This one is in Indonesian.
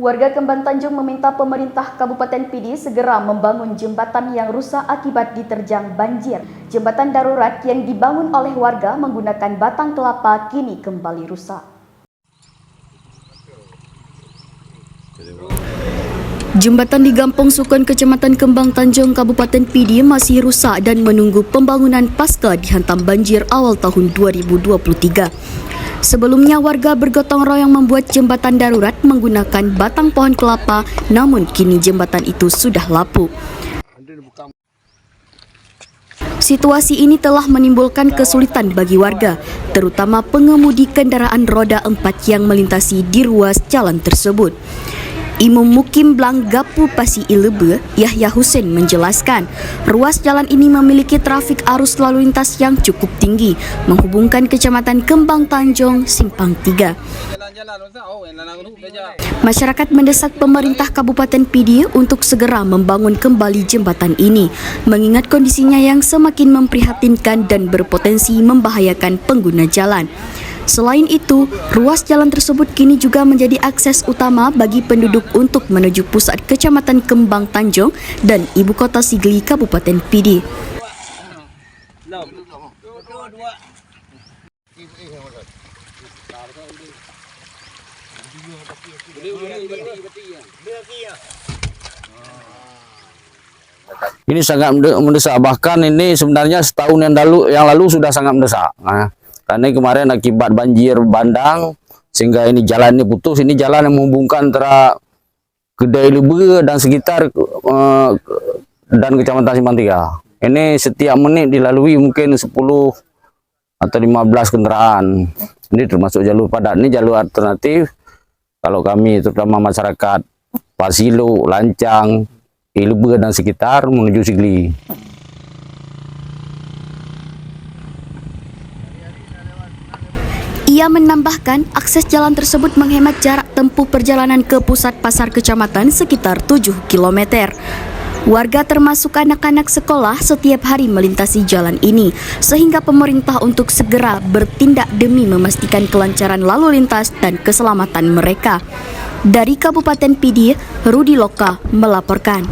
Warga Kembang Tanjung meminta pemerintah Kabupaten Pidi segera membangun jembatan yang rusak akibat diterjang banjir. Jembatan darurat yang dibangun oleh warga menggunakan batang kelapa kini kembali rusak. Jembatan di Gampong Sukan, Kecamatan Kembang Tanjung, Kabupaten Pidi masih rusak dan menunggu pembangunan pasca dihantam banjir awal tahun 2023. Sebelumnya warga bergotong royong membuat jembatan darurat menggunakan batang pohon kelapa, namun kini jembatan itu sudah lapuk. Situasi ini telah menimbulkan kesulitan bagi warga, terutama pengemudi kendaraan roda 4 yang melintasi di ruas jalan tersebut. Imam Mukim Blang Gapu Pasi Ilebe, Yahya Hussein menjelaskan, ruas jalan ini memiliki trafik arus lalu lintas yang cukup tinggi, menghubungkan Kecamatan Kembang Tanjung, Simpang 3. Masyarakat mendesak pemerintah Kabupaten Pidi untuk segera membangun kembali jembatan ini, mengingat kondisinya yang semakin memprihatinkan dan berpotensi membahayakan pengguna jalan. Selain itu, ruas jalan tersebut kini juga menjadi akses utama bagi penduduk untuk menuju pusat Kecamatan Kembang Tanjung dan Ibu Kota Sigli, Kabupaten Pidi. Ini sangat mendesak, bahkan ini sebenarnya setahun yang lalu sudah sangat mendesak. Karena kemarin akibat banjir bandang sehingga ini jalan ini putus. Ini jalan yang menghubungkan antara Kedai Lebe dan sekitar dan Kecamatan Simpang 3. Ini setiap menit dilalui mungkin 10 atau 15 kendaraan. Ini termasuk jalur padat. Ini jalur alternatif kalau kami terutama masyarakat Pasilo, Lancang, Lebe dan sekitar menuju Sigli. Ia menambahkan, akses jalan tersebut menghemat jarak tempuh perjalanan ke pusat pasar kecamatan sekitar 7 km. Warga termasuk anak-anak sekolah setiap hari melintasi jalan ini, sehingga pemerintah untuk segera bertindak demi memastikan kelancaran lalu lintas dan keselamatan mereka. Dari Kabupaten Pidi, Rudi Loka melaporkan.